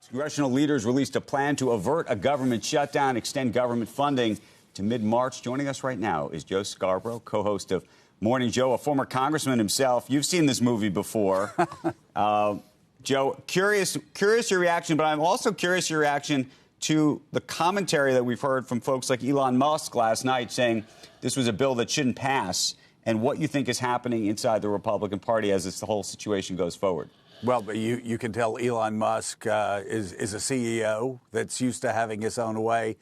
Congressional leaders released a plan to avert a government shutdown, extend government funding to mid-March. Joining us right now is Joe Scarborough, co-host of Morning Joe, a former congressman himself. You've seen this movie before. Joe, curious your reaction, but I'm also curious your reaction to the commentary that we've heard from folks like Elon Musk last night saying this was a bill that shouldn't pass, and what you think is happening inside the Republican Party as this whole situation goes forward. Well, but you can tell Elon Musk is a CEO that's used to having his own way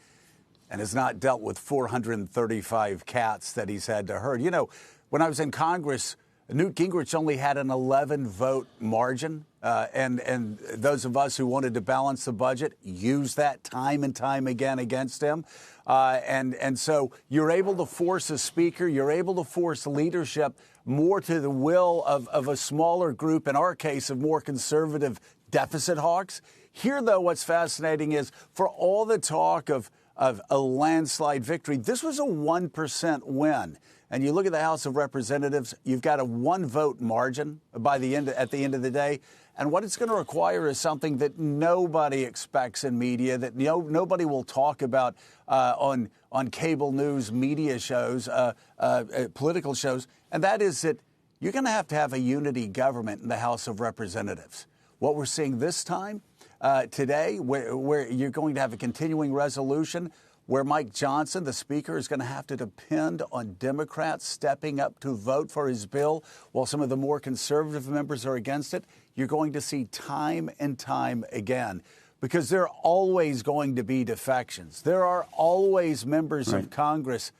and has not dealt with 435 cats that he's had to herd. You know, when I was in Congress, Newt Gingrich only had an 11-vote margin, and those of us who wanted to balance the budget used that time and time again against him. And so you're able to force a speaker, you're able to force leadership more to the will of a smaller group, in our case, of more conservative deficit hawks. Here, though, what's fascinating is for all the talk of a landslide victory, this was a 1% win. And you look at the House of Representatives, you've got a 1-vote margin at the end of the day. And what it's going to require is something that nobody expects in media, that nobody will talk about on cable news media shows, political shows. And that is that you're going to have a unity government in the House of Representatives. What we're seeing this time, today, where you're going to have a continuing resolution where Mike Johnson, the Speaker, is going to have to depend on Democrats stepping up to vote for his bill while some of the more conservative members are against it. You're going to see time and time again, because there are always going to be defections. There are always members of Congress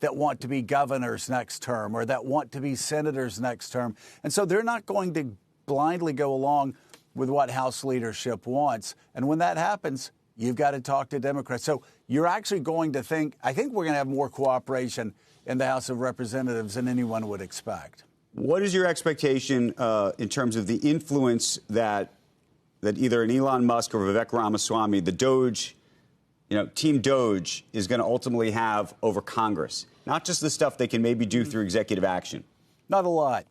that want to be governors next term or that want to be senators next term. And so they're not going to blindly go along with what House leadership wants. And when that happens, you've got to talk to Democrats. So you're actually going to I think we're going to have more cooperation in the House of Representatives than anyone would expect. What is your expectation in terms of the influence that either an Elon Musk or Vivek Ramaswamy, the Doge, Team Doge, is going to ultimately have over Congress? Not just the stuff they can maybe do through executive action. Not a lot.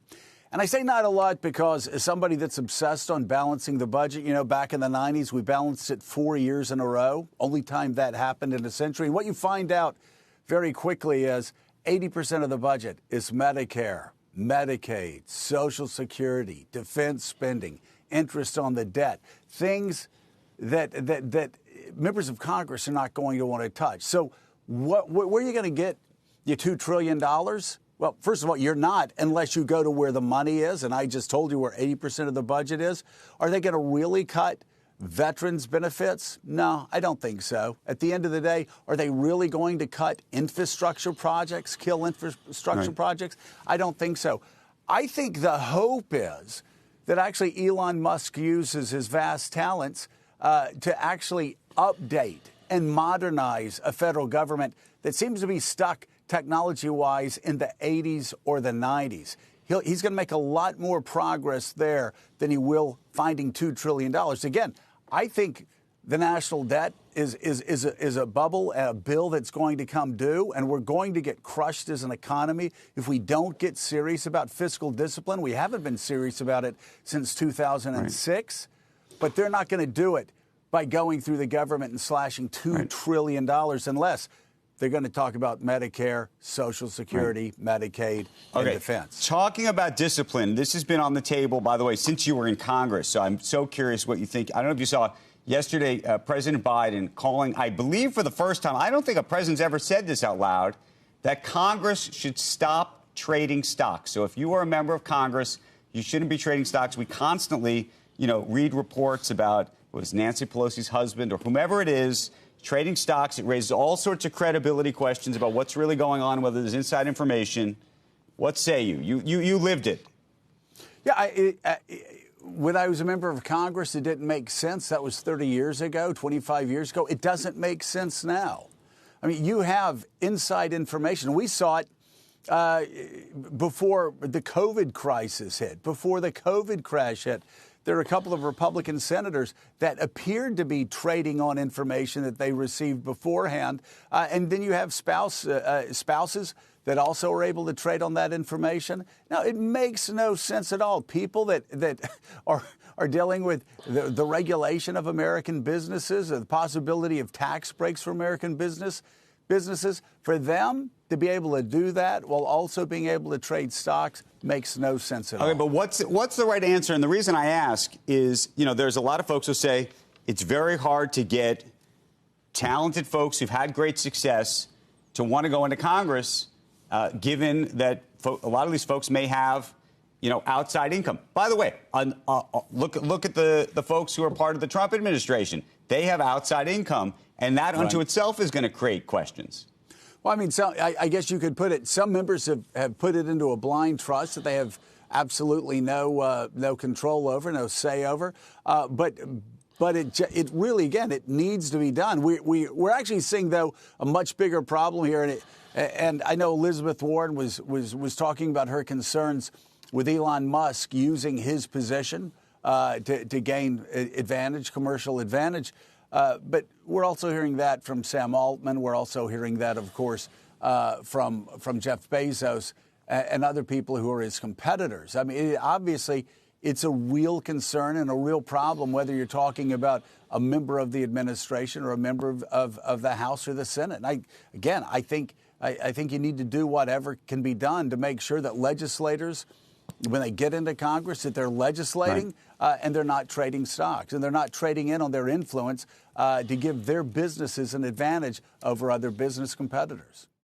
And I say not a lot because as somebody that's obsessed on balancing the budget, back in the 90s, we balanced it 4 years in a row. Only time that happened in a century. And what you find out very quickly is 80% of the budget is Medicare, Medicaid, Social Security, defense spending, interest on the debt, things that members of Congress are not going to want to touch. So where are you going to get your $2 trillion? Well, first of all, you're not unless you go to where the money is. And I just told you where 80% of the budget is. Are they going to really cut veterans benefits? No, I don't think so. At the end of the day, are they really going to cut infrastructure projects, kill infrastructure projects? I don't think so. I think the hope is that actually Elon Musk uses his vast talents to actually update and modernize a federal government that seems to be stuck technology-wise in the 80s or the 90s. He's going to make a lot more progress there than he will finding $2 trillion. Again, I think the national debt is a bubble, a bill that's going to come due, and we're going to get crushed as an economy if we don't get serious about fiscal discipline. We haven't been serious about it since 2006, but they're not going to do it by going through the government and slashing $2 trillion unless they're going to talk about Medicare, Social Security, Medicaid, and defense. Talking about discipline, this has been on the table, by the way, since you were in Congress. So I'm so curious what you think. I don't know if you saw yesterday President Biden calling, I believe for the first time, I don't think a president's ever said this out loud, that Congress should stop trading stocks. So if you are a member of Congress, you shouldn't be trading stocks. We constantly, read reports about it was Nancy Pelosi's husband or whomever it is trading stocks. It raises all sorts of credibility questions about what's really going on, whether there's inside information. What say you? You lived it. Yeah, when I was a member of Congress, it didn't make sense. That was 30 years ago, 25 years ago. It doesn't make sense now. I mean, you have inside information. We saw it before the COVID crisis hit, before the COVID crash hit, there are a couple of Republican senators that appeared to be trading on information that they received beforehand. And then you have spouses that also are able to trade on that information. Now, it makes no sense at all. People that are dealing with the regulation of American businesses, the possibility of tax breaks for American businesses, for them to be able to do that while also being able to trade stocks makes no sense at all. Okay, but what's the right answer? And the reason I ask is, there's a lot of folks who say it's very hard to get talented folks who've had great success to want to go into Congress, given that a lot of these folks may have, outside income. By the way, look at the folks who are part of the Trump administration. They have outside income, and that unto itself is going to create questions. Well, I mean, I guess you could put it. Some members have put it into a blind trust that they have absolutely no control over, no say over. But it really, again, it needs to be done. We're actually seeing, though, a much bigger problem here, and I know Elizabeth Warren was talking about her concerns with Elon Musk using his position to gain commercial advantage. But we're also hearing that from Sam Altman. We're also hearing that, of course, from Jeff Bezos and other people who are his competitors. I mean, obviously, it's a real concern and a real problem, whether you're talking about a member of the administration or a member of the House or the Senate. And I think you need to do whatever can be done to make sure that legislators, when they get into Congress, that they're legislating and they're not trading stocks and they're not trading in on their influence to give their businesses an advantage over other business competitors.